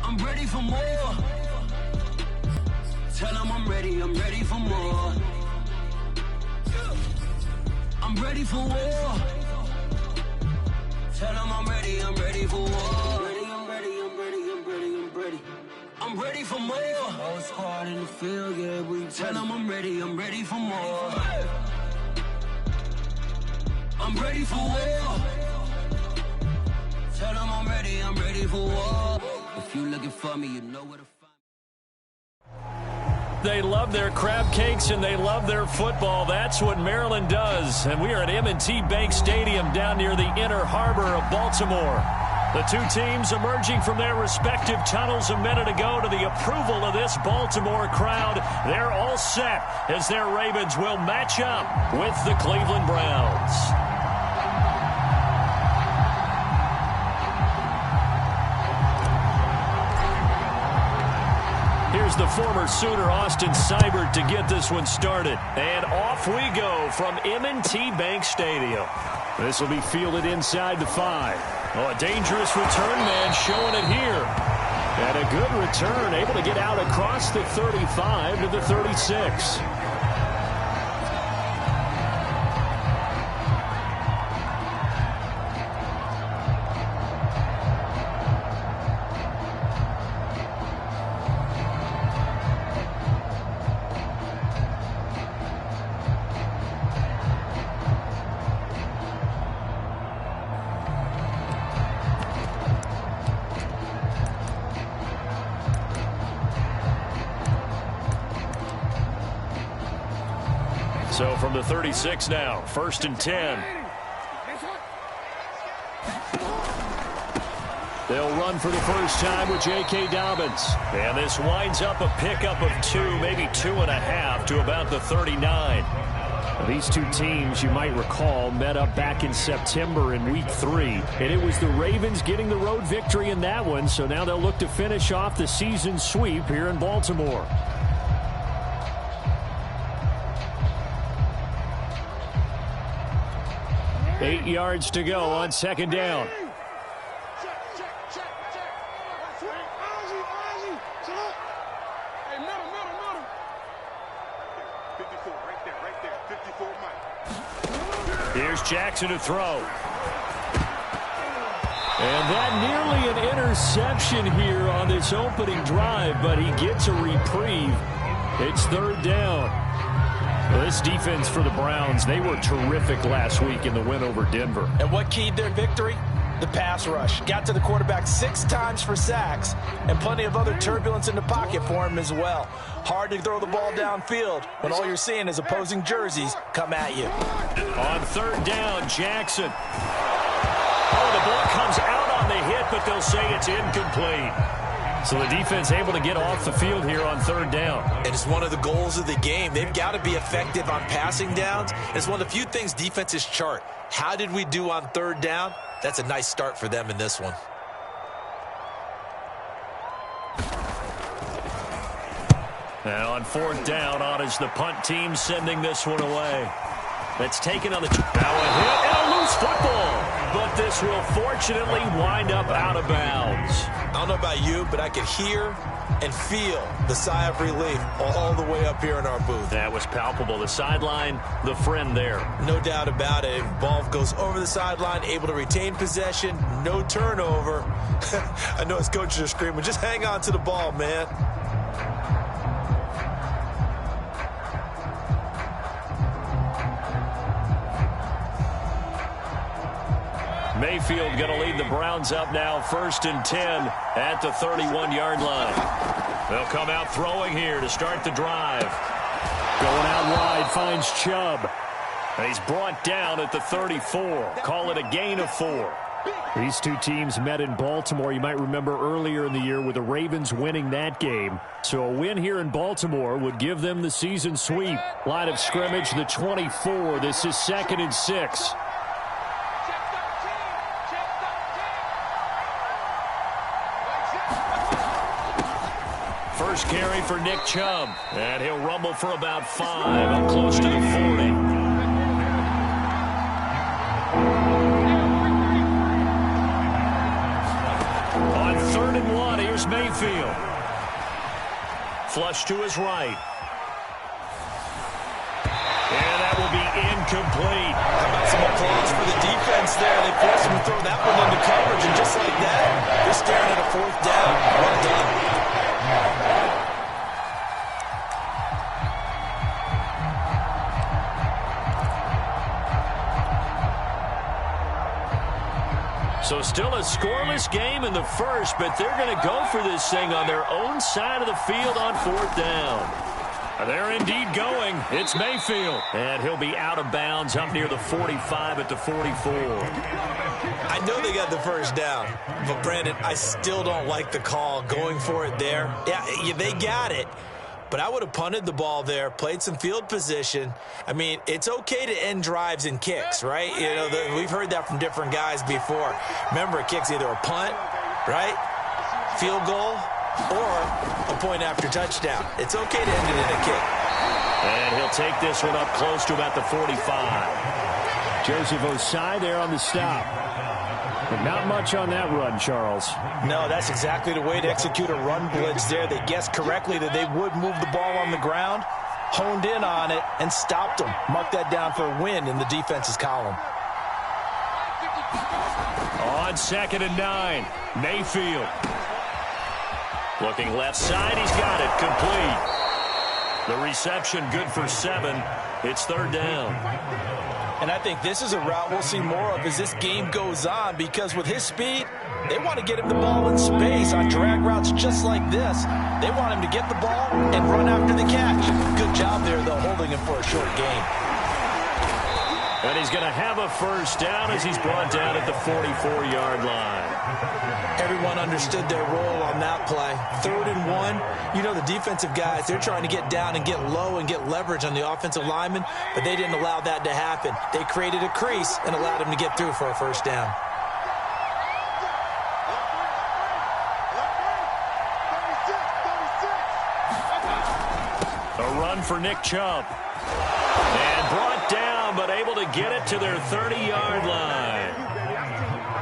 I'm ready for more. Tell them I'm ready for more. I'm ready for war. Tell them I'm ready for war. I'm ready for more. Whole squad in the field, yeah, we tell them I'm ready for more. I'm ready for war. Tell them I'm ready for war. If you looking for me, you know where to find me. They love their crab cakes and they love their football. That's what Maryland does. And we are at M&T Bank Stadium down near the Inner Harbor of Baltimore. The two teams emerging from their respective tunnels a minute ago to the approval of this Baltimore crowd. They're all set as their Ravens will match up with the Cleveland Browns. Here's the former Sooner, Austin Seibert, to get this one started. And off we go from M&T Bank Stadium. This will be fielded inside the 5. Oh, a dangerous return man showing it here. And a good return, able to get out across the 35 to the 36. So from the 36 now, 1st and 10. They'll run for the first time with J.K. Dobbins. And this winds up a pickup of 2, maybe 2.5 to about the 39. These two teams, you might recall, met up back in September in Week 3. And it was the Ravens getting the road victory in that one. So now they'll look to finish off the season sweep here in Baltimore. Eight yards to go on 2nd down. Here's Jackson to throw. And that nearly an interception here on this opening drive, but he gets a reprieve. It's 3rd down. Well, this defense for the Browns, they were terrific last week in the win over Denver. And what keyed their victory? The pass rush. Got to the quarterback 6 times for sacks, and plenty of other turbulence in the pocket for him as well. Hard to throw the ball downfield when all you're seeing is opposing jerseys come at you. On 3rd down, Jackson. Oh, the ball comes out on the hit, but they'll say it's incomplete. So the defense able to get off the field here on 3rd down. And it's one of the goals of the game. They've got to be effective on passing downs. It's one of the few things defenses chart. How did we do on 3rd down? That's a nice start for them in this one. And on 4th down, on is the punt team sending this one away. That's taken on the... Now a hit and a loose football. But this will fortunately wind up out of bounds. I don't know about you, but I could hear and feel the sigh of relief all the way up here in our booth. That was palpable. The sideline, the friend there. No doubt about it. Ball goes over the sideline, able to retain possession, no turnover. I know his coaches are screaming, just hang on to the ball, man. Mayfield going to lead the Browns up now, 1st and 10 at the 31-yard line. They'll come out throwing here to start the drive. Going out wide, finds Chubb. And he's brought down at the 34. Call it a gain of 4. These two teams met in Baltimore, you might remember earlier in the year, with the Ravens winning that game. So a win here in Baltimore would give them the season sweep. Line of scrimmage, the 24. This is 2nd and 6. First carry for Nick Chubb. And he'll rumble for about 5, up close to the 40. On 3rd 3rd and 1. Here's Mayfield. Flush to his right. And that will be incomplete. How about some applause for the defense there? They forced him to throw that one into coverage, and just like that, they're staring at a 4th down. Well done. So still a scoreless game in the first, but they're going to go for this thing on their own side of the field on 4th down. They're indeed going. It's Mayfield. And he'll be out of bounds up near the 45 at the 44. I know they got the 1st down, but Brandon, I still don't like the call going for it there. Yeah, they got it. But I would have punted the ball there, played some field position. I mean, it's okay to end drives and kicks, right? You know, we've heard that from different guys before. Remember, a kick's either a punt, right, field goal, or a point after touchdown. It's okay to end it in a kick. And he'll take this one up close to about the 45. Joseph Osai there on the stop. But not much on that run, Charles. No, that's exactly the way to execute a run blitz there. They guessed correctly that they would move the ball on the ground, honed in on it, and stopped them. Mark that down for a win in the defense's column. On 2nd and 9, Mayfield. Looking left side, he's got it, complete. The reception good for 7. It's 3rd down. And I think this is a route we'll see more of as this game goes on, because with his speed, they want to get him the ball in space on drag routes just like this. They want him to get the ball and run after the catch. Good job there, though, holding him for a short gain. And he's going to have a 1st down as he's brought down at the 44-yard line. Everyone understood their role on that play. 3rd and 1. You know, the defensive guys, they're trying to get down and get low and get leverage on the offensive lineman, but they didn't allow that to happen. They created a crease and allowed him to get through for a 1st down. A run for Nick Chubb. And brought down, but able to get it to their 30-yard line.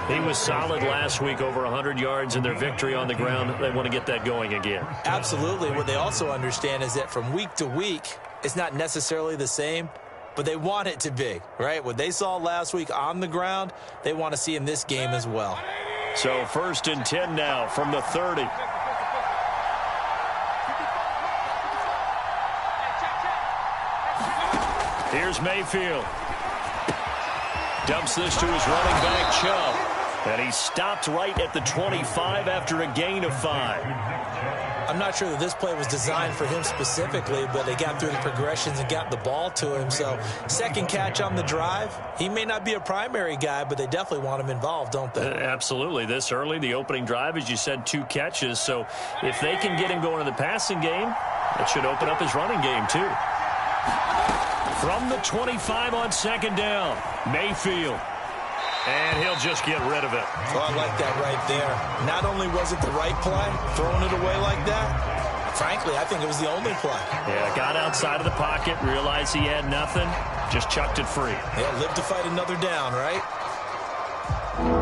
He was solid last week, over 100 yards in their victory on the ground. They want to get that going again. Absolutely. What they also understand is that from week to week, it's not necessarily the same, but they want it to be, right? What they saw last week on the ground, they want to see in this game as well. So 1st and 10 now from the 30. Here's Mayfield. Dumps this to his running back, Chubb. And he stopped right at the 25 after a gain of 5. I'm not sure that this play was designed for him specifically, but they got through the progressions and got the ball to him. So 2nd catch on the drive. He may not be a primary guy, but they definitely want him involved, don't they? Absolutely. This early, the opening drive, as you said, 2 catches. So if they can get him going in the passing game, that should open up his running game too. From the 25 on 2nd down, Mayfield. And he'll just get rid of it. Well, I like that right there. Not only was it the right play, throwing it away like that, frankly, I think it was the only play. Yeah, got outside of the pocket, realized he had nothing, just chucked it free. Yeah, live to fight another down, right?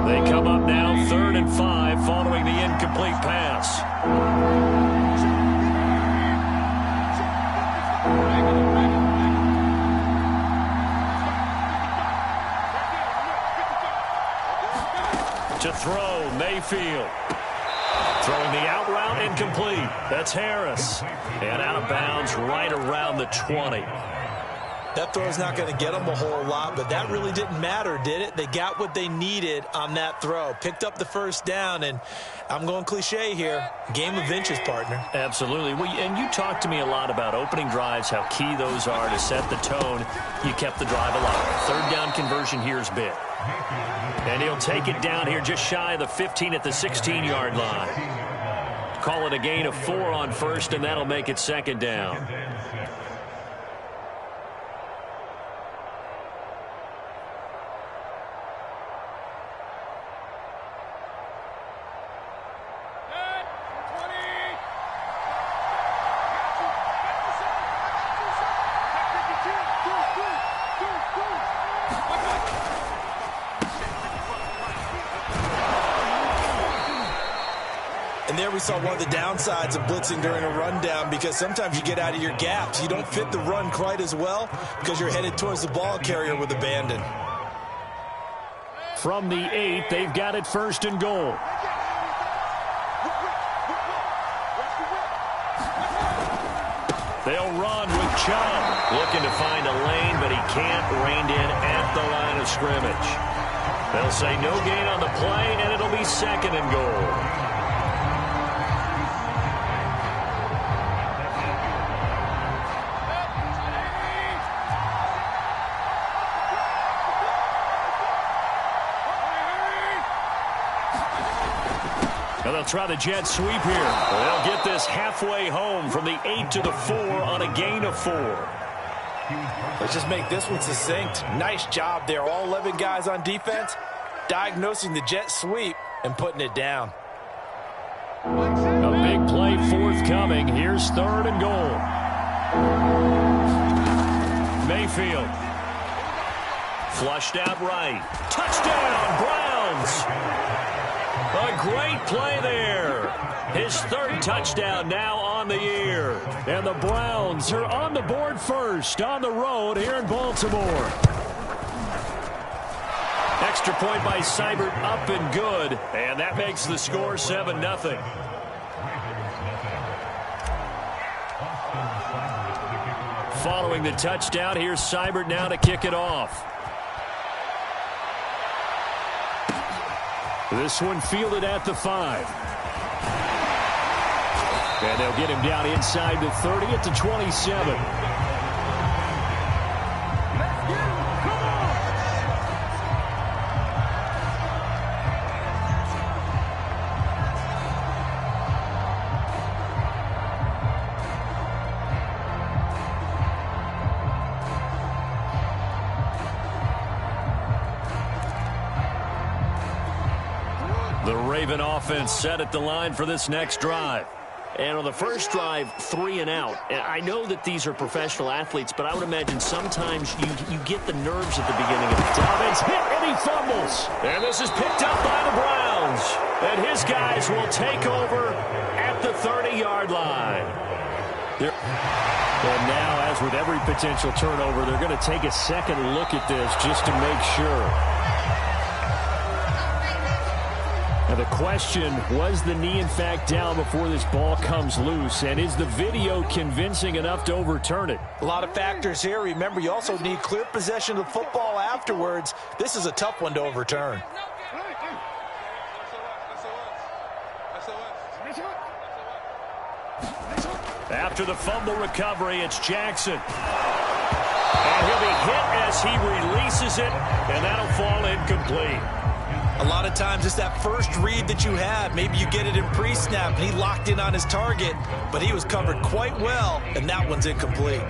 They come up now 3rd and 5 following the incomplete pass. To throw, Mayfield. Throwing the out route, incomplete. That's Harris. And out of bounds right around the 20. That throw's not going to get them a whole lot, but that really didn't matter, did it? They got what they needed on that throw. Picked up the 1st down, and I'm going cliche here. Game of inches, partner. Absolutely. Well, and you talked to me a lot about opening drives, how key those are to set the tone. You kept the drive alive. 3rd down conversion here is big. And he'll take it down here just shy of the 15 at the 16-yard line. Call it a gain of 4 on 1st, and that'll make it 2nd down. And there we saw one of the downsides of blitzing during a rundown, because sometimes you get out of your gaps. You don't fit the run quite as well because you're headed towards the ball carrier with abandon. From the 8, they've got it 1st and goal. They'll run with Chubb. Looking to find a lane, but he can't. Reined in at the line of scrimmage. They'll say no gain on the play, and it'll be 2nd and goal. They'll try the jet sweep here. They'll get this halfway home from the 8 to the 4 on a gain of 4. Let's just make this one succinct. Nice job there. All 11 guys on defense diagnosing the jet sweep and putting it down. A big play forthcoming. Here's 3rd and goal. Mayfield. Flushed out right. Touchdown, Browns! A great play there. His 3rd touchdown now on the year. And the Browns are on the board first on the road here in Baltimore. Extra point by Seibert, up and good. And that makes the score 7-0. Following the touchdown, here's Seibert now to kick it off. This one fielded at the 5. And they'll get him down inside the 30 at the 27. The Raven offense set at the line for this next drive. And on the first drive, 3 and out. And I know that these are professional athletes, but I would imagine sometimes you get the nerves at the beginning of the time. Dobbins hit and he fumbles. And this is picked up by the Browns. And his guys will take over at the 30-yard line. And now, as with every potential turnover, they're going to take a second look at this just to make sure. Now the question, was the knee in fact down before this ball comes loose? And is the video convincing enough to overturn it? A lot of factors here. Remember, you also need clear possession of the football afterwards. This is a tough one to overturn. After the fumble recovery, it's Jackson. And he'll be hit as he releases it, and that'll fall incomplete. A lot of times it's that first read that you have. Maybe you get it in pre-snap, and he locked in on his target, but he was covered quite well, and that one's incomplete.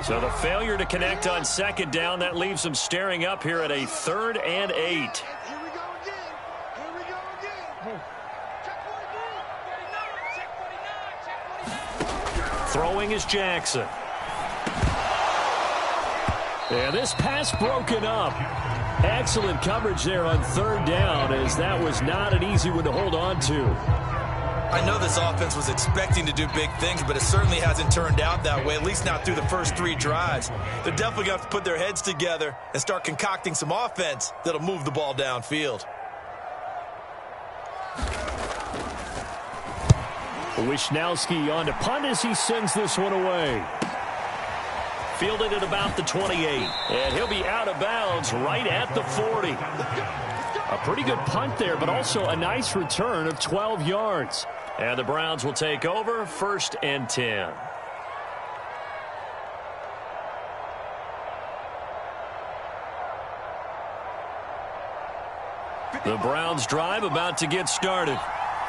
So the failure to connect on 2nd down, that leaves them staring up here at a 3rd and 8. Here we go again. Here we go again. Check 49. Throwing is Jackson. And this pass broken up. Excellent coverage there on 3rd down, as that was not an easy one to hold on to. I know this offense was expecting to do big things, but it certainly hasn't turned out that way, at least not through the first 3 drives. They're definitely going to have to put their heads together and start concocting some offense that'll move the ball downfield. Wisnowski on to punt as he sends this one away. Fielded at about the 28. And he'll be out of bounds right at the 40. A pretty good punt there, but also a nice return of 12 yards. And the Browns will take over 1st and 10. The Browns drive about to get started.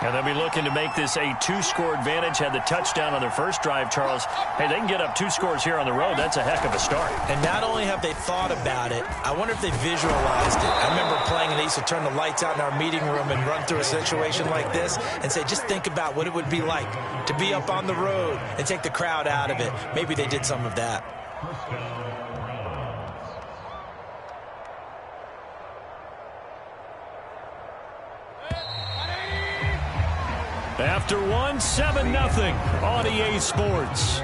And they'll be looking to make this a 2-score advantage. Had the touchdown on their first drive, Charles. Hey, they can get up 2 scores here on the road. That's a heck of a start. And not only have they thought about it, I wonder if they visualized it. I remember playing and they used to turn the lights out in our meeting room and run through a situation like this and say, just think about what it would be like to be up on the road and take the crowd out of it. Maybe they did some of that. After one, 7-0 on EA Sports.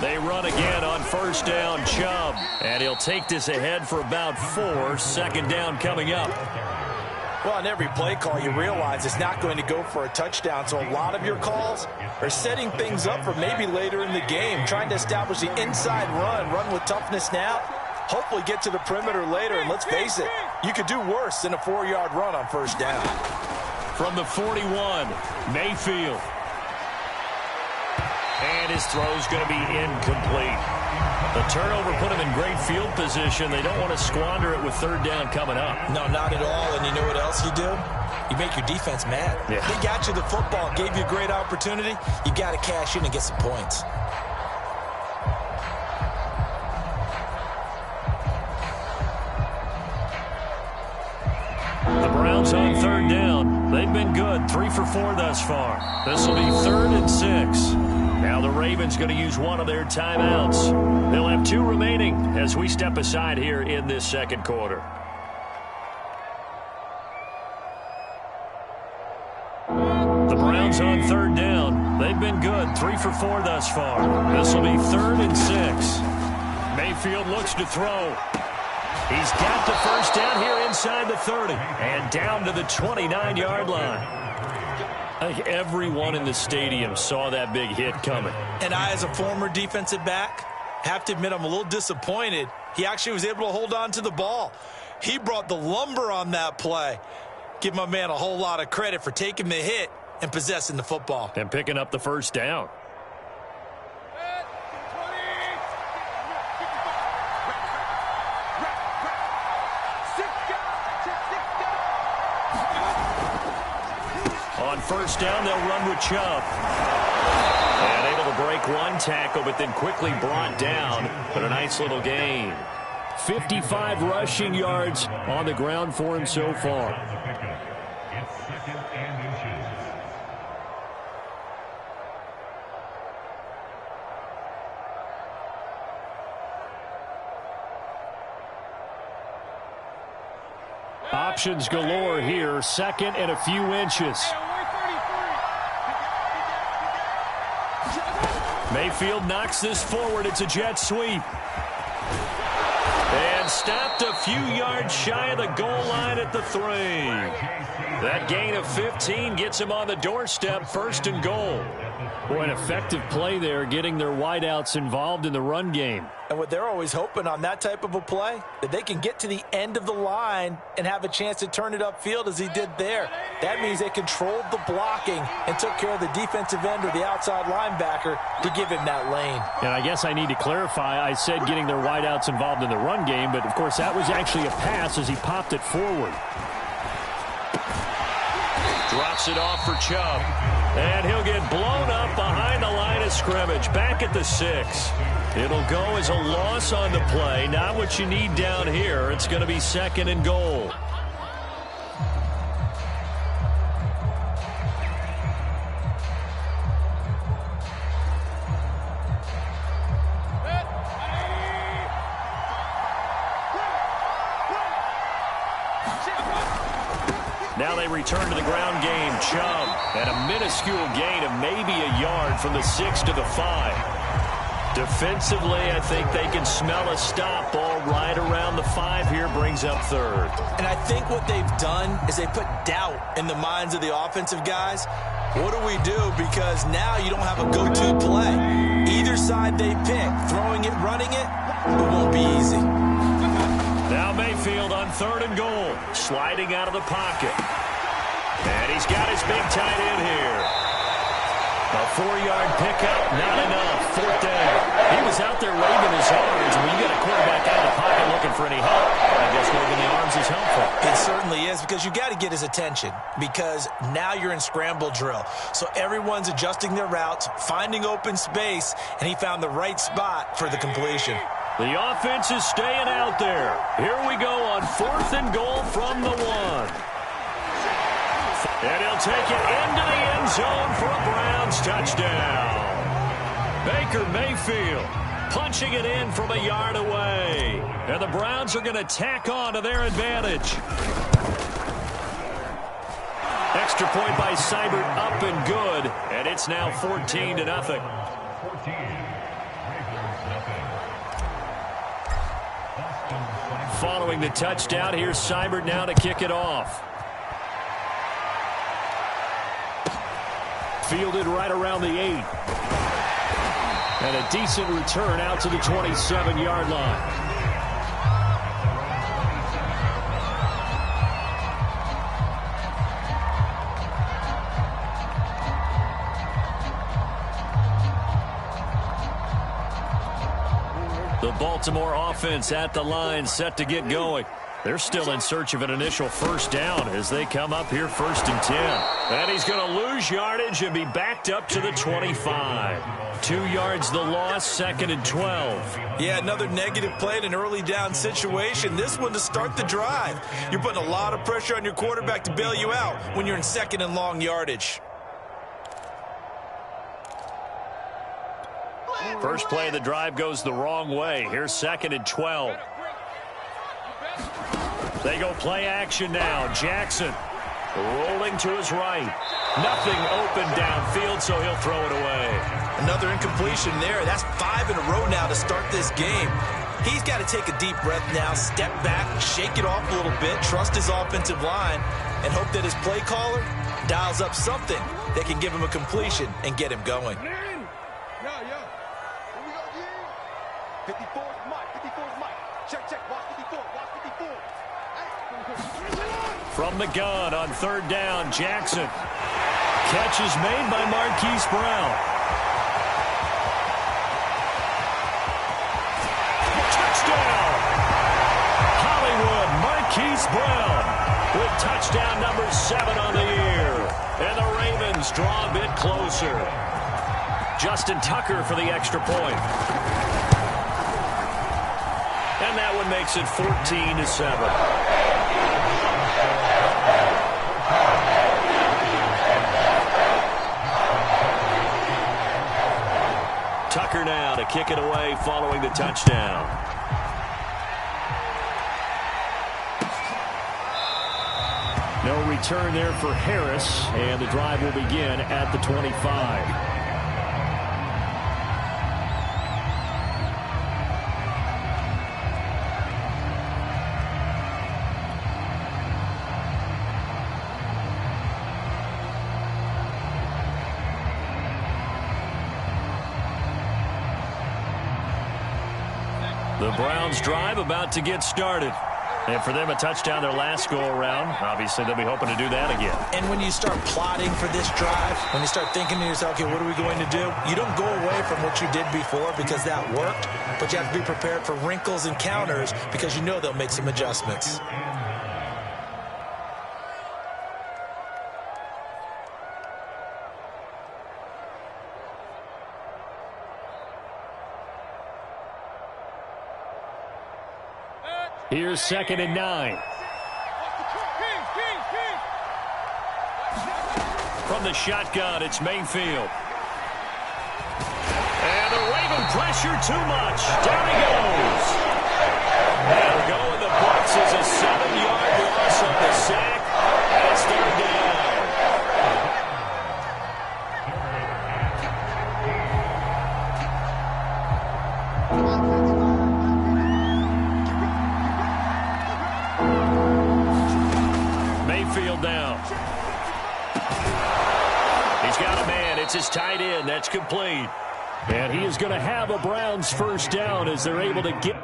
They run again on first down, Chubb. And he'll take this ahead for about 4. Second down coming up. Well, on every play call, you realize it's not going to go for a touchdown. So a lot of your calls are setting things up for maybe later in the game, trying to establish the inside run with toughness now, hopefully get to the perimeter later. And let's face it, you could do worse than a 4-yard run on first down. From the 41, Mayfield. And his throw's going to be incomplete. The turnover put him in great field position. They don't want to squander it with third down coming up. No, not at all. And you know what else you do? You make your defense mad. Yeah. They got you the football, gave you a great opportunity. You got to cash in and get some points. The Browns on third down. They've been good. 3 for 4 thus far. This will be 3rd and 6. Now the Ravens going to use one of their timeouts. They'll have 2 remaining as we step aside here in this second quarter. The Browns on third down. They've been good. 3 for 4 thus far. This will be 3rd and 6. Mayfield looks to throw. He's got the first down here inside the 30 and down to the 29-yard line. I think everyone in the stadium saw that big hit coming. And I, as a former defensive back, have to admit I'm a little disappointed. He actually was able to hold on to the ball. He brought the lumber on that play. Give my man a whole lot of credit for taking the hit and possessing the football. And picking up the first down. On first down, they'll run with Chubb. And able to break one tackle, but then quickly brought down. But a nice little gain. 55 rushing yards on the ground for him so far. Options galore here. 2nd and a few inches. Mayfield knocks this forward. It's a jet sweep. And stopped a few yards shy of the goal line at the 3. That gain of 15 gets him on the doorstep, 1st and goal. Boy, an effective play there, getting their wideouts involved in the run game. And what they're always hoping on that type of a play, that they can get to the end of the line and have a chance to turn it upfield as he did there. That means they controlled the blocking and took care of the defensive end or the outside linebacker to give him that lane. And I guess I need to clarify, I said getting their wideouts involved in the run game, but of course that was actually a pass as he popped it forward. Drops it off for Chubb. And he'll get blown up behind the line of scrimmage. Back at the 6. It'll go as a loss on the play. Not what you need down here. It's going to be 2nd and goal. Now they return to the ground game. Chubb and a minuscule gain of maybe a yard from the 6 to the 5. Defensively, I think they can smell a stop. Ball right around the 5 here, brings up 3rd. And I think what they've done is they put doubt in the minds of the offensive guys. What do we do? Because now you don't have a go-to play. Either side they pick, throwing it, running it, it won't be easy. Now Mayfield on 3rd and goal. Sliding out of the pocket. And he's got his big tight end here. A 4-yard pickup, not enough. 4th down. He was out there waving his arms. When you get a quarterback out of the pocket looking for any help, I guess waving the arms is helpful. It certainly is, because you got to get his attention, because now you're in scramble drill. So everyone's adjusting their routes, finding open space, and he found the right spot for the completion. The offense is staying out there. Here we go on 4th and goal from the 1. And he'll take it into the end zone for a Browns touchdown. Baker Mayfield punching it in from a yard away. And the Browns are going to tack on to their advantage. Extra point by Seibert, up and good. And it's now 14-0. Following the touchdown, here's Seibert now to kick it off. Fielded right around the 8. And a decent return out to the 27-yard line. The Baltimore offense at the line, set to get going. They're still in search of an initial 1st down as they come up here 1st and 10. And he's going to lose yardage and be backed up to the 25. 2 yards the loss, 2nd and 12. Yeah, another negative play in an early down situation. This one to start the drive. You're putting a lot of pressure on your quarterback to bail you out when you're in 2nd and long yardage. First play of the drive goes the wrong way. Here's 2nd and 12. They go play action now. Jackson rolling to his right. Nothing open downfield, so he'll throw it away. Another incompletion there. That's 5 in a row now to start this game. He's got to take a deep breath now, step back, shake it off a little bit, trust his offensive line, and hope that his play caller dials up something that can give him a completion and get him going. Yo. Here we go again. 54's Mike. 54's Mike. Check. Watch 54. Watch 54. From the gun on 3rd down, Jackson. Catch is made by Marquise Brown. Touchdown! Hollywood, Marquise Brown with touchdown number 7 on the year. And the Ravens draw a bit closer. Justin Tucker for the extra point. And that one makes it 14-7. Tucker now to kick it away following the touchdown. No return there for Harris, and the drive will begin at the 25. The Browns drive about to get started. And for them, a touchdown their last go-around. Obviously, they'll be hoping to do that again. And when you start plotting for this drive, when you start thinking to yourself, okay, what are we going to do? You don't go away from what you did before because that worked, but you have to be prepared for wrinkles and counters because you know they'll make some adjustments. Here's 2nd and 9. From the shotgun, it's Mayfield. And the Raven pressure too much. Down he goes. And go in the books is a 7-yard loss on the sack. And it's 3rd down. Mayfield down. He's got a man. It's his tight end. That's complete. And he is going to have a Browns 1st down as they're able to get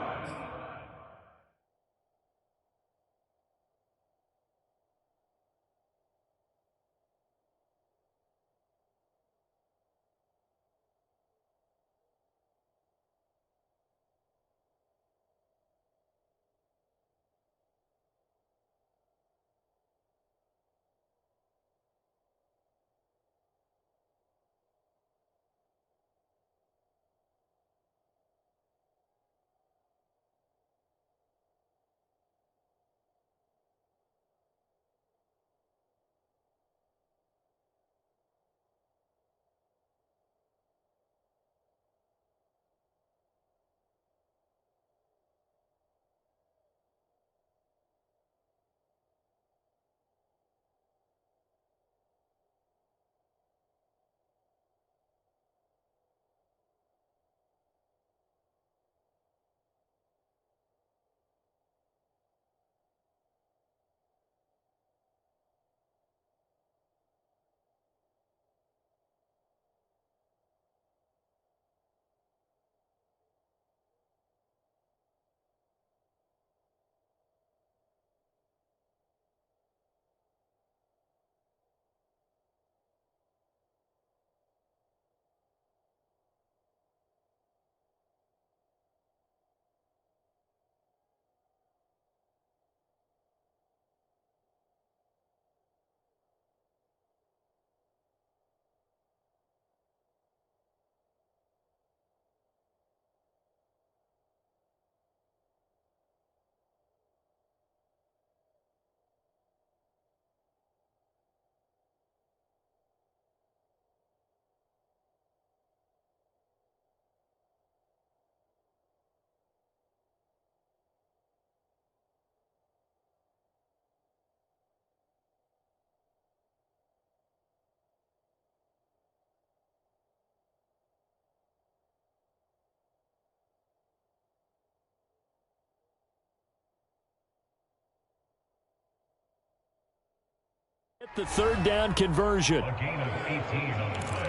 The third down conversion. A gain of 18 on the play.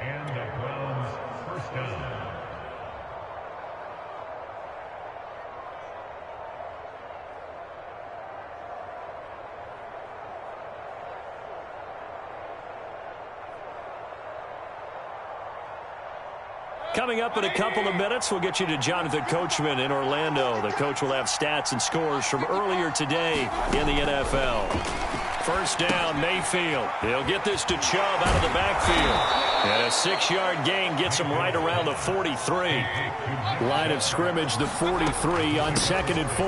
And the Browns first down. Coming up in a couple of minutes, we'll get you to Jonathan Coachman in Orlando. The coach will have stats and scores from earlier today in the NFL. First down, Mayfield. He'll get this to Chubb out of the backfield. And a 6-yard gain gets him right around the 43. Line of scrimmage, the 43 on 2nd and 4.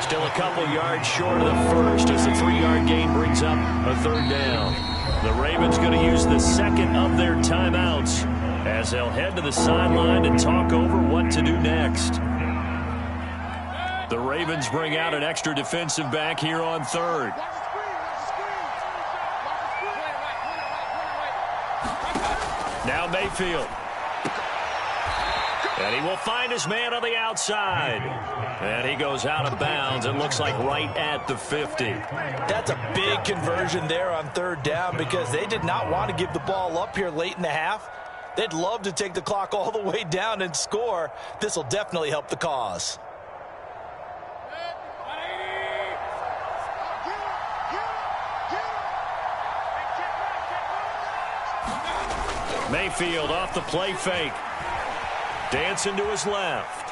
Still a couple yards short of the first as the 3-yard gain brings up a third down. The Ravens going to use the second of their timeouts as they'll head to the sideline and talk over what to do next. The Ravens bring out an extra defensive back here on third. Now Mayfield. And he will find his man on the outside. And he goes out of bounds. It looks like right at the 50. That's a big conversion there on third down because they did not want to give the ball up here late in the half. They'd love to take the clock all the way down and score. This will definitely help the cause. Mayfield off the play fake. Dancing to his left.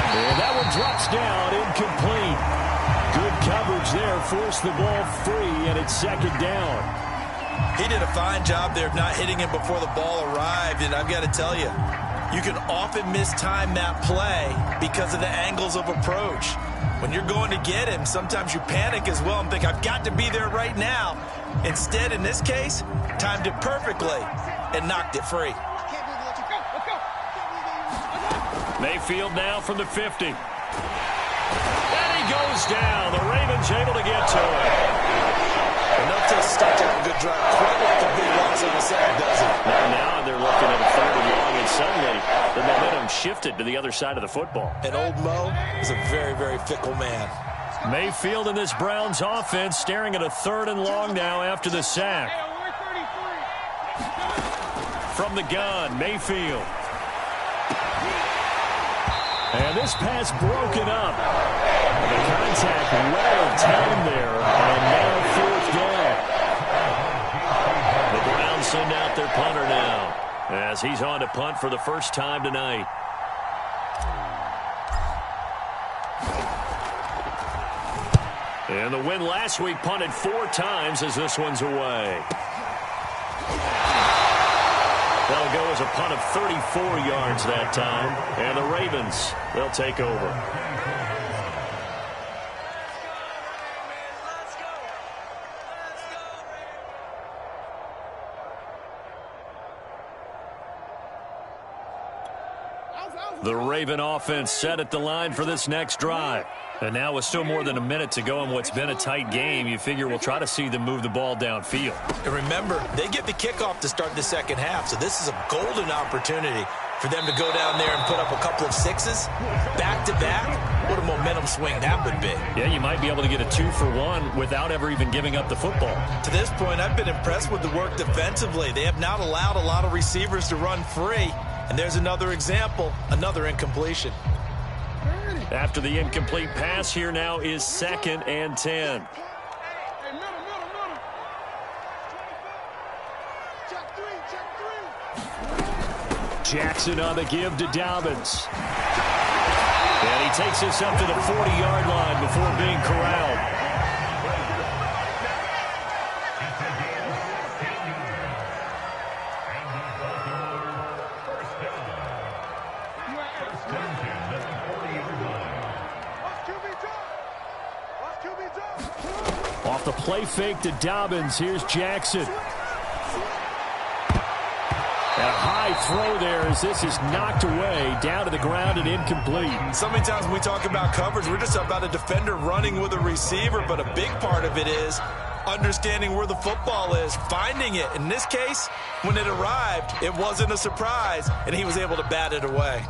And that one drops down, incomplete. Good coverage there, forced the ball free, and it's second down. He did a fine job there of not hitting him before the ball arrived, and I've got to tell you, you can often mistime that play because of the angles of approach. When you're going to get him, sometimes you panic as well and think, I've got to be there right now. Instead, in this case, timed it perfectly and knocked it free. Mayfield now from the 50. And he goes down. The Ravens able to get to him. Enough to start a good drive. Quite like a big loss on the sack, does it? Now they're looking at a third and long, and suddenly the momentum shifted to the other side of the football. And old Mo is a very, very fickle man. Mayfield in this Browns offense staring at a third and long now after the sack. From the gun, Mayfield. And this pass broken up. The contact well timed there, and now fourth down. The Browns send out their punter now as he's on to punt for the first time tonight. And the win last week punted 4 times as this one's away. That'll go as a punt of 34 yards that time. And the Ravens, they'll take over. The Raven offense set at the line for this next drive. And now with still more than a minute to go in what's been a tight game, you figure we'll try to see them move the ball downfield. And remember, they get the kickoff to start the second half, so this is a golden opportunity for them to go down there and put up a couple of sixes back-to-back. What a momentum swing that would be. Yeah, you might be able to get a 2-for-1 without ever even giving up the football. To this point, I've been impressed with the work defensively. They have not allowed a lot of receivers to run free. And there's another example, another incompletion. After the incomplete pass, here now is 2nd and 10. Jackson on the give to Dobbins. And he takes this up to the 40-yard line before being corralled. Off the play fake to Dobbins. Here's Jackson. A high throw there as this is knocked away, down to the ground and incomplete. So many times when we talk about coverage, we're just about a defender running with a receiver, but a big part of it is understanding where the football is, finding it. In this case, when it arrived, it wasn't a surprise, and he was able to bat it away.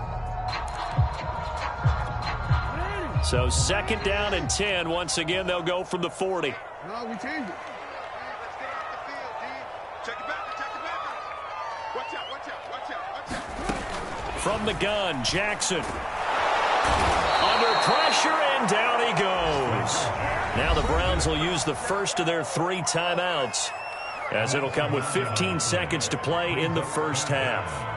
So 2nd down and 10. Once again, they'll go from the 40. No, we change it. Let's get off the field, D. Check it back. Watch out. From the gun, Jackson. Under pressure, and down he goes. Now the Browns will use the first of their 3 timeouts, as it'll come with 15 seconds to play in the first half.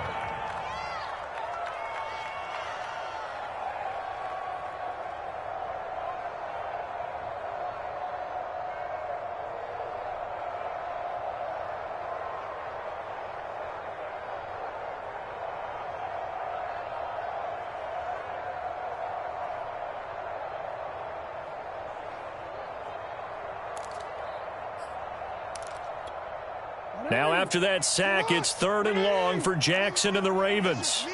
Now after that sack, it's 3rd and long for Jackson and the Ravens.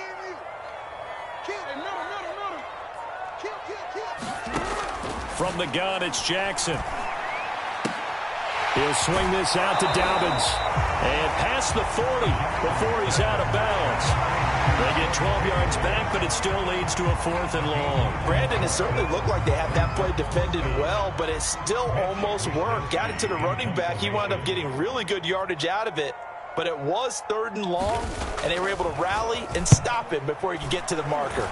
From the gun, it's Jackson. He'll swing this out to Dobbins. And past the 40 before he's out of bounds. They get 12 yards back, but it still leads to a 4th and long. Brandon, it certainly looked like they had that play defended well, but it still almost worked. Got it to the running back. He wound up getting really good yardage out of it. But it was 3rd and long, and they were able to rally and stop him before he could get to the marker.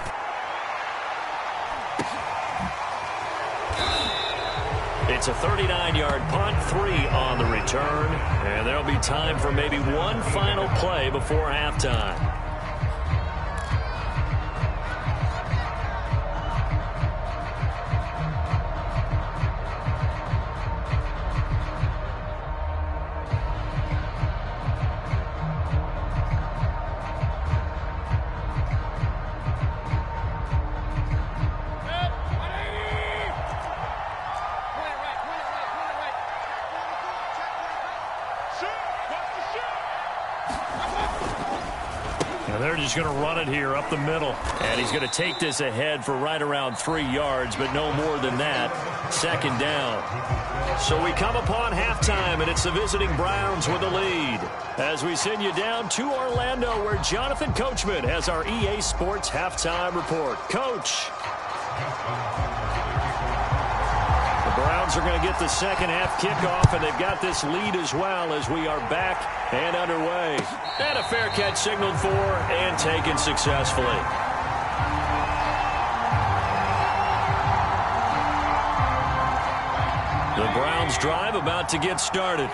It's a 39-yard punt, 3 on the return, and there'll be time for maybe one final play before halftime. They're just going to run it here up the middle. And he's going to take this ahead for right around 3 yards, but no more than that. 2nd down. So we come upon halftime, and it's the visiting Browns with the lead. As we send you down to Orlando, where Jonathan Coachman has our EA Sports halftime report. Coach. The Browns are going to get the second half kickoff, and they've got this lead as well as we are back and underway. And a fair catch signaled for and taken successfully. The Browns drive about to get started.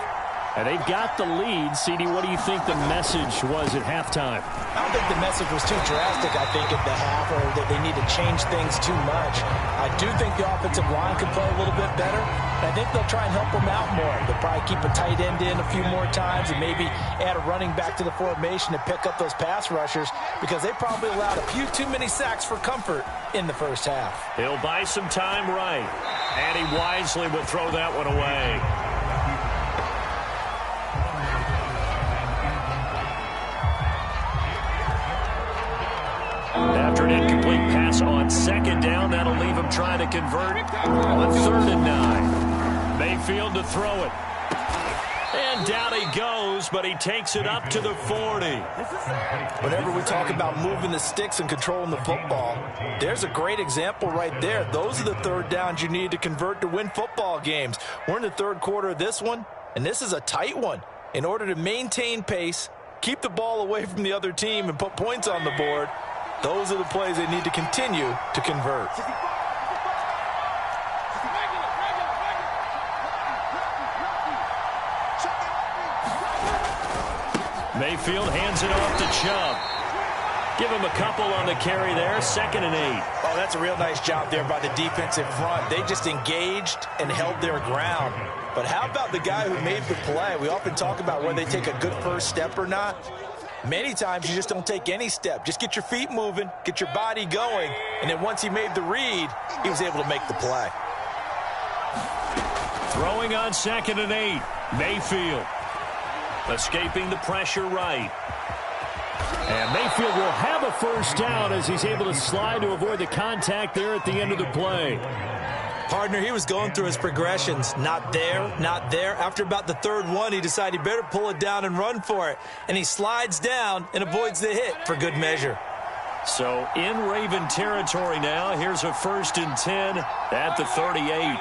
And they've got the lead. CD, what do you think the message was at halftime? I don't think the message was too drastic, I think, at the half, or that they need to change things too much. I do think the offensive line can play a little bit better. I think they'll try and help them out more. They'll probably keep a tight end in a few more times and maybe add a running back to the formation to pick up those pass rushers, because they probably allowed a few too many sacks for comfort in the first half. He'll buy some time right, and he wisely will throw that one away. After an incomplete pass on 2nd down, that'll leave him trying to convert on 3rd and 9. Mayfield to throw it. And down he goes, but he takes it up to the 40. Whenever we talk about moving the sticks and controlling the football, there's a great example right there. Those are the 3rd downs you need to convert to win football games. We're in the 3rd quarter of this one, and this is a tight one. In order to maintain pace, keep the ball away from the other team, and put points on the board, those are the plays they need to continue to convert. Mayfield hands it off to Chubb. Give him a couple on the carry there. 2nd and 8. Oh, that's a real nice job there by the defensive front. They just engaged and held their ground. But how about the guy who made the play? We often talk about whether they take a good first step or not. Many times you just don't take any step. Just get your feet moving, get your body going, and then once he made the read, he was able to make the play. Throwing on 2nd and 8. Mayfield escaping the pressure right. And Mayfield will have a first down as he's able to slide to avoid the contact there at the end of the play. Partner, he was going through his progressions. Not there, not there. After about the 3rd one, he decided he better pull it down and run for it. And he slides down and avoids the hit for good measure. So in Raven territory now. Here's a 1st and 10 at the 38.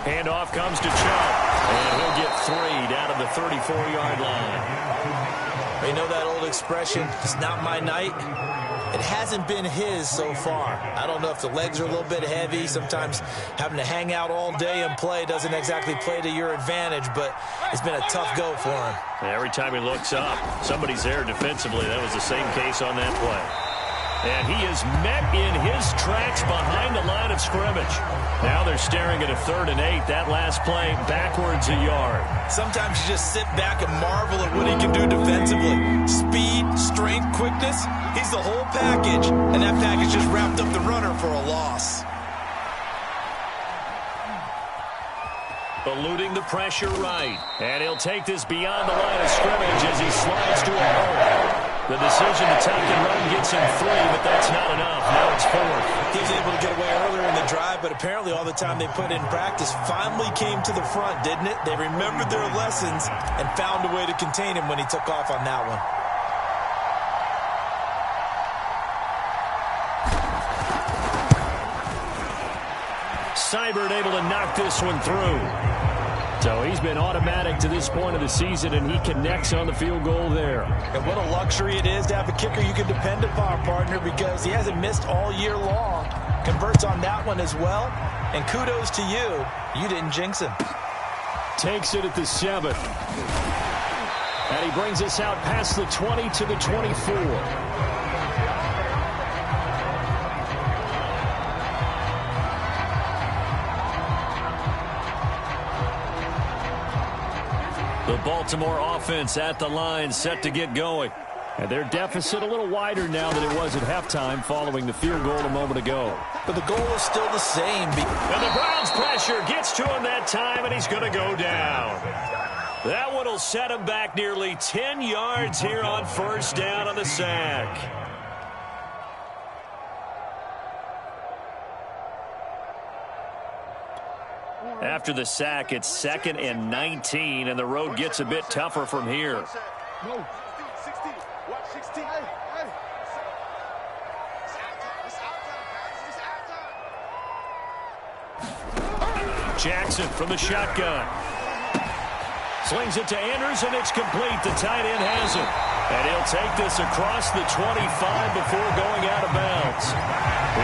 Handoff comes to Chubb, and he'll get 3 down to the 34-yard line. You know that old expression, it's not my night? It hasn't been his so far. I don't know if the legs are a little bit heavy. Sometimes having to hang out all day and play doesn't exactly play to your advantage, but it's been a tough go for him. Every time he looks up, somebody's there defensively. That was the same case on that play. And he is met in his tracks behind the line of scrimmage. Now they're staring at a 3rd and 8. That last play backwards a yard. Sometimes you just sit back and marvel at what he can do defensively. Speed, strength, quickness. He's the whole package. And that package just wrapped up the runner for a loss. Eluding the pressure right. And he'll take this beyond the line of scrimmage as he slides to a hole. The decision to take and run gets him 3, but that's not enough. Now it's 4th. He was able to get away earlier in the drive, but apparently all the time they put in practice finally came to the front, didn't it? They remembered their lessons and found a way to contain him when he took off on that one. Seibert able to knock this one through. So he's been automatic to this point of the season, and he connects on the field goal there. And what a luxury it is to have a kicker you can depend upon, partner, because he hasn't missed all year long. Converts on that one as well. And kudos to you. You didn't jinx him. Takes it at the 7. And he brings us out past the 20 to the 24. The Baltimore offense at the line, set to get going. And their deficit a little wider now than it was at halftime following the field goal a moment ago. But the goal is still the same. And the Browns' pressure gets to him that time, and he's going to go down. That one will set him back nearly 10 yards here on 1st down on the sack. After the sack, it's 2nd and 19, and the road gets a bit tougher from here. Jackson from the shotgun. Slings it to Andrews, and it's complete. The tight end has it. And he'll take this across the 25 before going out of bounds.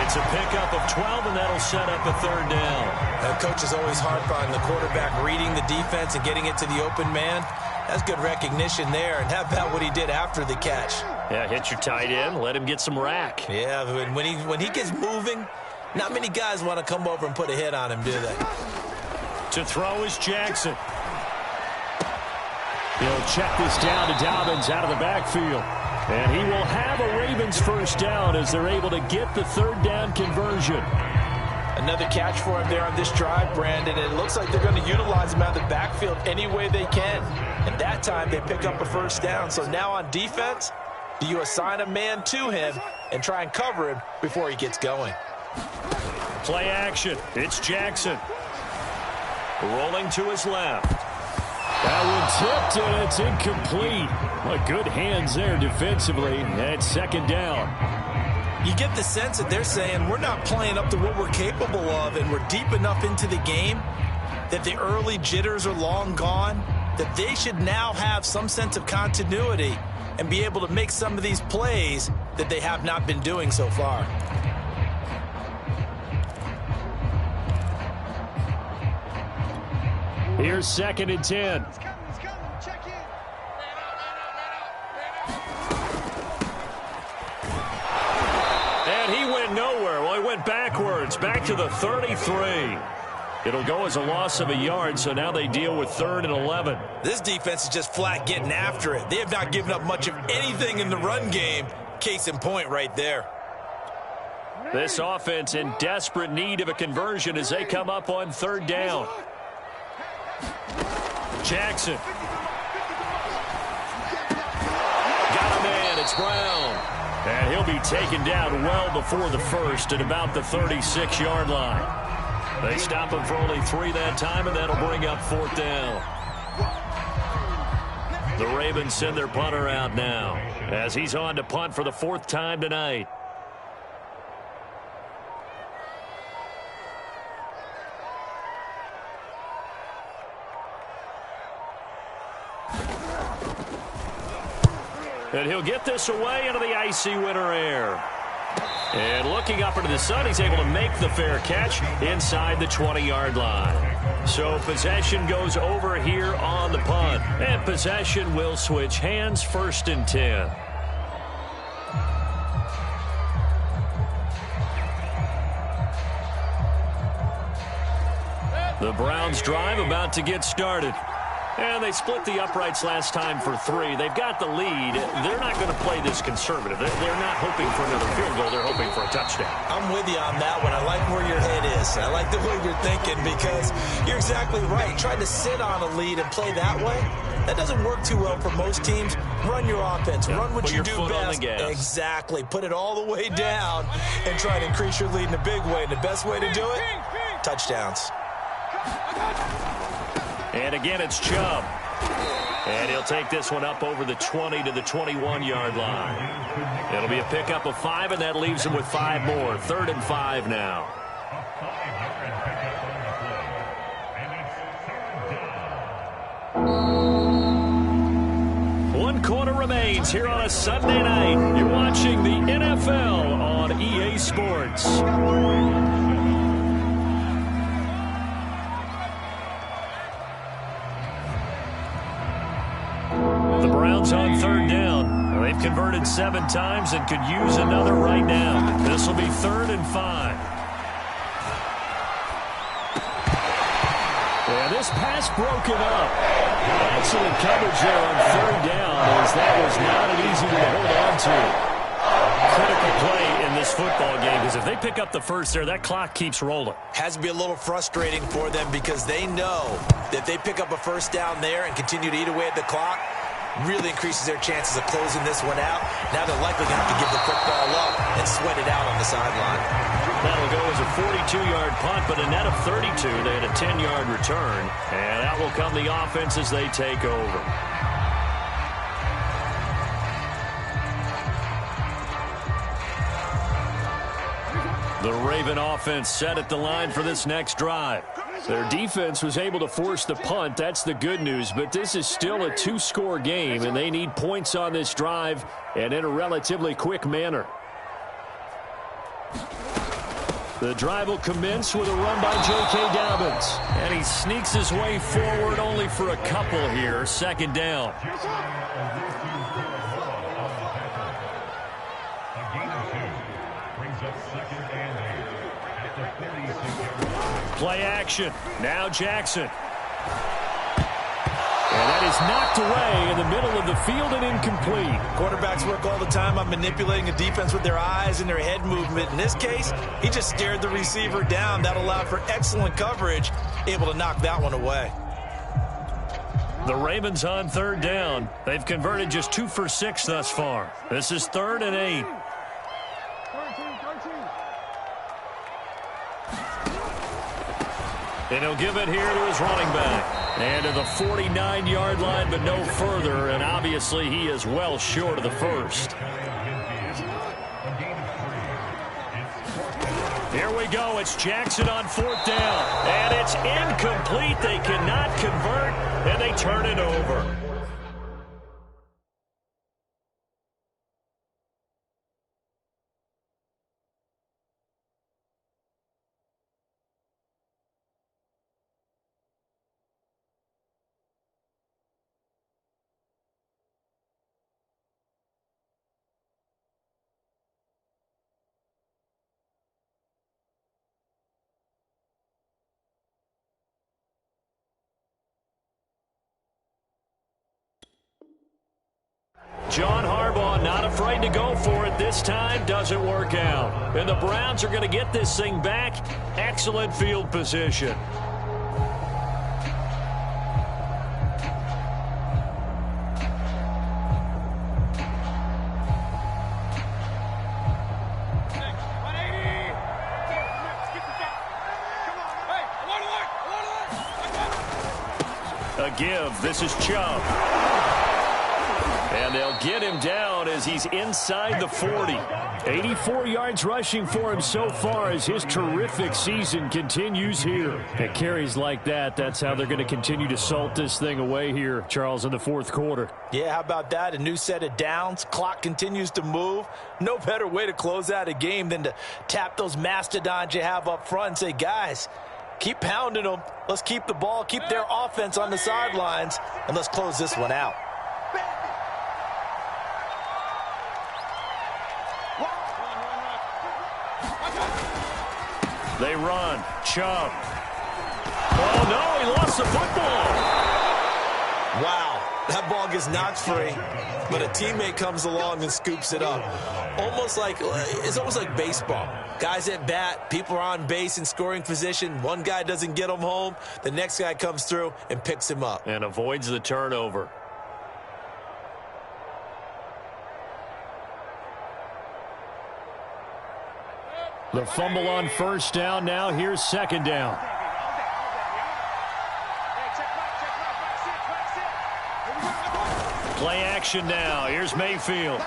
It's a pickup of 12, and that'll set up a 3rd down. Coach is always harp on the quarterback reading the defense and getting it to the open man. That's good recognition there. And how about what he did after the catch? Yeah, hit your tight end, let him get some rack. Yeah, when he gets moving, not many guys want to come over and put a hit on him, do they? To throw is Jackson. He'll check this down to Dobbins out of the backfield. And he will have a Ravens 1st down as they're able to get the 3rd down conversion. Another catch for him there on this drive, Brandon. And it looks like they're going to utilize him out of the backfield any way they can. And that time they pick up a 1st down. So now on defense, do you assign a man to him and try and cover him before he gets going? Play action. It's Jackson. Rolling to his left. That one tipped, and it's incomplete. Well, good hands there defensively. And it's 2nd down. You get the sense that they're saying we're not playing up to what we're capable of, and we're deep enough into the game that the early jitters are long gone, that they should now have some sense of continuity and be able to make some of these plays that they have not been doing so far. Here's 2nd and 10. And he went nowhere. Well, he went backwards, back to the 33. It'll go as a loss of a yard, so now they deal with 3rd and 11. This defense is just flat getting after it. They have not given up much of anything in the run game. Case in point right there. This offense in desperate need of a conversion as they come up on 3rd down. Jackson. Got a man. It's Brown. And he'll be taken down well before the 1st at about the 36-yard line. They stop him for only 3 that time, and that'll bring up 4th down. The Ravens send their punter out now as he's on to punt for the 4th time tonight. And he'll get this away into the icy winter air. And looking up into the sun, he's able to make the fair catch inside the 20-yard line. So possession goes over here on the punt. And possession will switch hands, 1st and 10. The Browns drive about to get started. And they split the uprights last time for 3. They've got the lead. They're not going to play this conservative. They're not hoping for another field goal. They're hoping for a touchdown. I'm with you on that one. I like where your head is. I like the way you're thinking because you're exactly right. Trying to sit on a lead and play that way, that doesn't work too well for most teams. Run your offense. Run what you do best. Exactly. Put it all the way down and try to increase your lead in a big way. And the best way to do it, touchdowns. And again, it's Chubb. And he'll take this one up over the 20 to the 21-yard line. It'll be a pickup of 5, and that leaves him with 5 more. 3rd and 5 now. One quarter remains here on a Sunday night. You're watching the NFL on EA Sports. On 3rd down. They've converted 7 times and could use another right now. This will be 3rd and 5. And this pass broken up. Excellent coverage there on 3rd down, as that was not an easy one to hold on to. Critical play in this football game, because if they pick up the first there, that clock keeps rolling. Has to be a little frustrating for them because they know that if they pick up a 1st down there and continue to eat away at the clock, really increases their chances of closing this one out. Now they're likely going to have to give the football up and sweat it out on the sideline. That'll go as a 42-yard punt, but a net of 32. They had a 10-yard return, and that will come the offense as they take over. The Raven offense set at the line for this next drive. Their defense was able to force the punt. That's the good news, but this is still a 2-score game, and they need points on this drive and in a relatively quick manner. The drive will commence with a run by J.K. Dobbins, and he sneaks his way forward only for a couple here. 2nd down. Play action. Now Jackson. And that is knocked away in the middle of the field and incomplete. Quarterbacks work all the time on manipulating a defense with their eyes and their head movement. In this case, he just stared the receiver down. That allowed for excellent coverage, able to knock that one away. The Ravens on 3rd down. They've converted just 2 for 6 thus far. This is 3rd and 8. And he'll give it here to his running back. And to the 49-yard line, but no further. And obviously he is well short of the first. Here we go. It's Jackson on 4th down. And it's incomplete. They cannot convert, and they turn it over. John Harbaugh not afraid to go for it this time. Doesn't work out. And the Browns are going to get this thing back. Excellent field position. A give. This is Chubb. And they'll get him down as he's inside the 40. 84 yards rushing for him so far as his terrific season continues here. And carries like that, that's how they're going to continue to salt this thing away here, Charles, in the fourth quarter. Yeah, how about that? A new set of downs. Clock continues to move. No better way to close out a game than to tap those mastodons you have up front and say, guys, keep pounding them. Let's keep the ball, keep their offense on the sidelines, and let's close this one out. They run. Chubb. Oh, no, he lost the football. Wow, that ball gets knocked free, but a teammate comes along and scoops it up. It's almost like baseball. Guys at bat, people are on base in scoring position. One guy doesn't get him home. The next guy comes through and picks him up. And avoids the turnover. The fumble on first down. Now here's second down. Play action now. Here's Mayfield.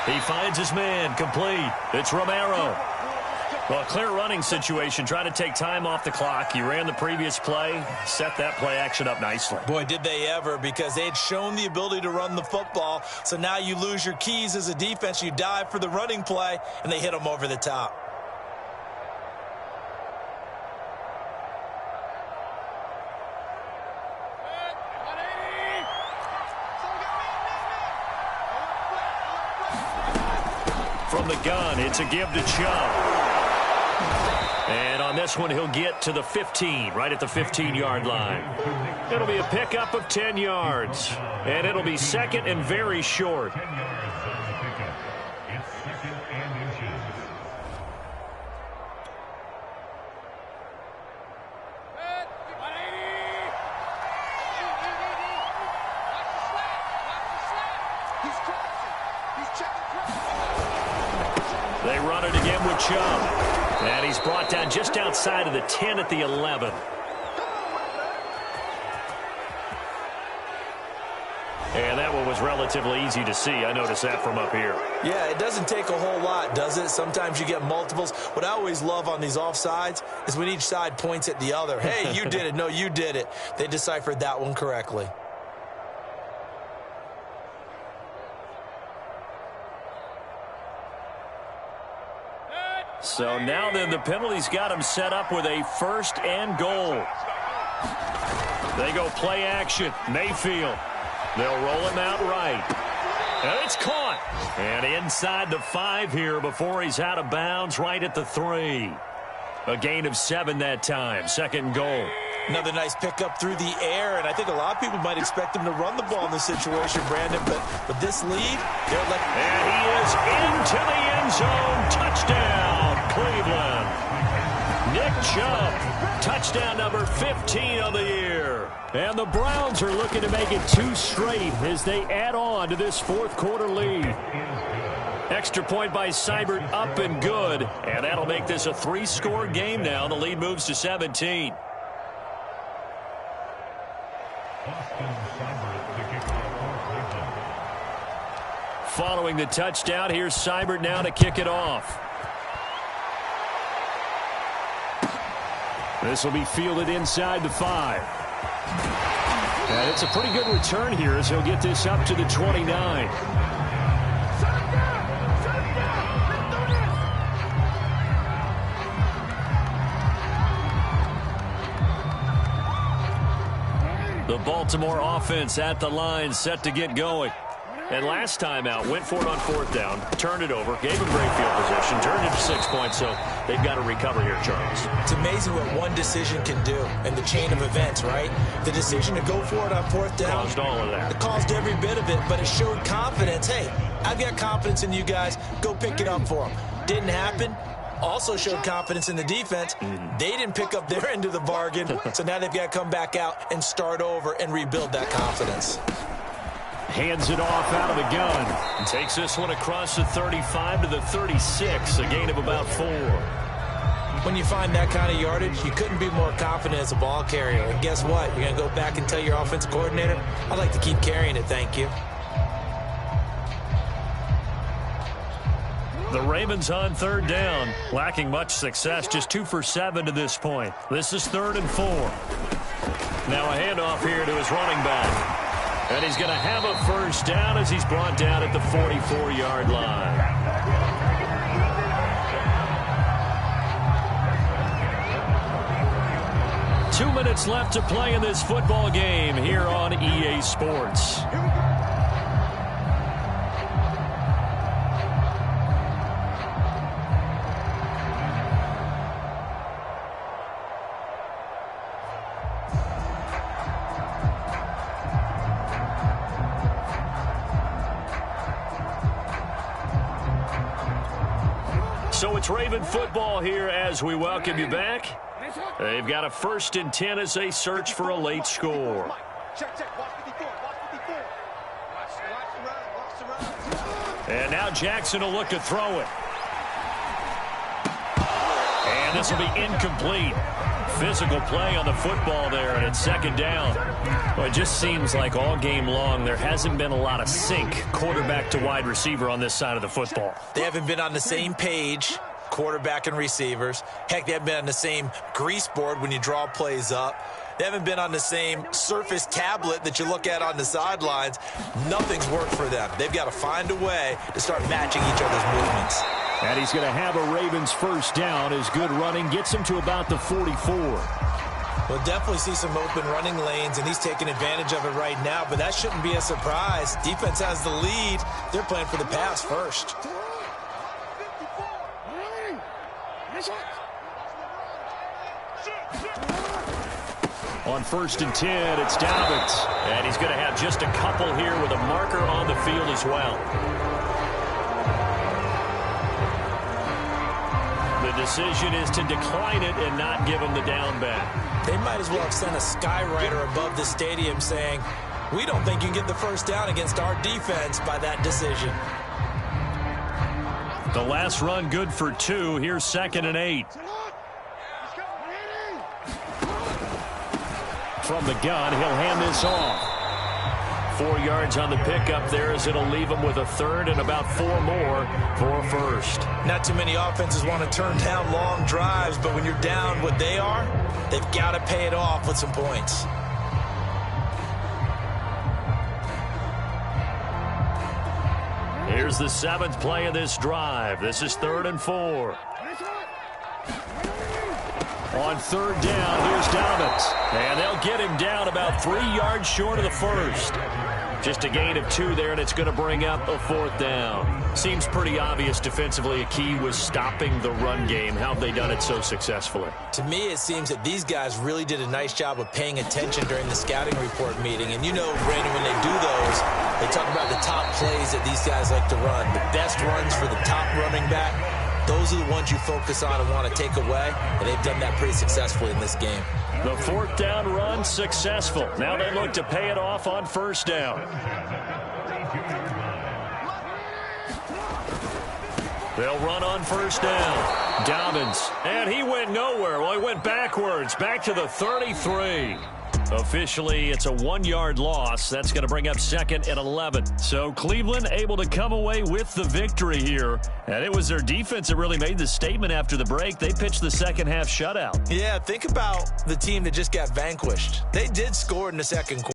He finds his man. Complete. It's Romero. Well, a clear running situation. Trying to take time off the clock. He ran the previous play. Set that play action up nicely. Boy, did they ever, because they had shown the ability to run the football. So now you lose your keys as a defense. You dive for the running play, and they hit them over the top. From the gun, it's a give to Chubb. And on this one, he'll get to the 15, right at the 15-yard line. It'll be a pickup of 10 yards. And it'll be second and very short. 10 yards on the pickup. It's second and inches. They run it again with Chubb. And he's brought down just outside of the 10 at the 11. And that one was relatively easy to see. I noticed that from up here. Yeah, it doesn't take a whole lot, does it? Sometimes you get multiples. What I always love on these offsides is when each side points at the other. Hey, you did it. No, you did it. They deciphered that one correctly. So now then, the penalty's got him set up with a first and goal. They go play action. Mayfield. They'll roll him out right. And it's caught. And inside the 5 here before he's out of bounds, right at the 3. A gain of 7 that time. Second goal. Another nice pickup through the air, and I think a lot of people might expect him to run the ball in this situation, Brandon, but with this lead, they're like... And he is into the end zone. Touchdown, Cleveland. Nick Chubb, touchdown number 15 of the year. And the Browns are looking to make it 2 straight as they add on to this fourth quarter lead. Extra point by Seibert, up and good. And that'll make this a 3-score game now. The lead moves to 17. Following the touchdown, here's Seibert now to kick it off. This will be fielded inside the 5. And it's a pretty good return here as he'll get this up to the 29. The Baltimore offense at the line, set to get going. And last time out, went for it on 4th down, turned it over, gave him great field position, turned it to 6 points, so they've got to recover here, Charles. It's amazing what one decision can do in the chain of events, right? The decision to go for it on 4th down. Caused all of that. It caused every bit of it, but it showed confidence. Hey, I've got confidence in you guys. Go pick it up for them. Didn't happen. Also showed confidence in the defense. They didn't pick up their end of the bargain, so now they've got to come back out and start over and rebuild that confidence. Hands it off out of the gun. And takes this one across the 35 to the 36, a gain of about 4. when you find that kind of yardage, you couldn't be more confident as a ball carrier. And guess what? You're going to go back and tell your offensive coordinator, I'd like to keep carrying it, thank you. The Ravens on third down, lacking much success, just 2 for 7 to this point. This is 3rd and 4. Now a handoff here to his running back. And he's going to have a first down as he's brought down at the 44-yard line. Two minutes left to play in this football game here on EA Sports. So it's Raven football here as we welcome you back. They've got a 1st and 10 as they search for a late score. And now Jackson will look to throw it. And this will be incomplete. Physical play on the football there, and it's 2nd down. Well, it just seems like all game long there hasn't been a lot of sync quarterback to wide receiver on this side of the football. They haven't been on the same page, quarterback and receivers. Heck, they haven't been on the same grease board when you draw plays up. They haven't been on the same Surface tablet that you look at on the sidelines. Nothing's worked for them. They've got to find a way to start matching each other's movements. And he's going to have a Ravens first down. His good running gets him to about the 44. We'll definitely see some open running lanes, and he's taking advantage of it right now, but that shouldn't be a surprise. Defense has the lead. They're playing for the pass first. On 1st and 10, it's Dobbins. And he's going to have just a couple here with a marker on the field as well. The decision is to decline it and not give him the down back. They might as well have sent a skywriter above the stadium saying, we don't think you can get the first down against our defense by that decision. The last run good for 2. Here's 2nd and 8. From the gun, he'll hand this off. 4 yards on the pickup there as it'll leave him with a 3rd and about 4 more for a first. Not too many offenses want to turn down long drives, but when you're down what they are, they've got to pay it off with some points. Here's the 7th play of this drive. This is 3rd and 4. On 3rd down, here's Dobbins. And they'll get him down about 3 yards short of the first. Just a gain of 2 there, and it's going to bring up a 4th down. Seems pretty obvious defensively a key was stopping the run game. How have they done it so successfully? To me, it seems that these guys really did a nice job of paying attention during the scouting report meeting. And you know, Brandon, when they do those, they talk about the top plays that these guys like to run. The best runs for the top running back. Those are the ones you focus on and want to take away, and they've done that pretty successfully in this game. The 4th down run successful. Now they look to pay it off on 1st down. They'll run on 1st down. Dobbins, and he went nowhere. Well, he went backwards, back to the 33. Officially, it's a 1-yard loss. That's going to bring up 2nd and 11. So Cleveland able to come away with the victory here. And it was their defense that really made the statement after the break. They pitched the second half shutout. Yeah, think about the team that just got vanquished. They did score in the second quarter.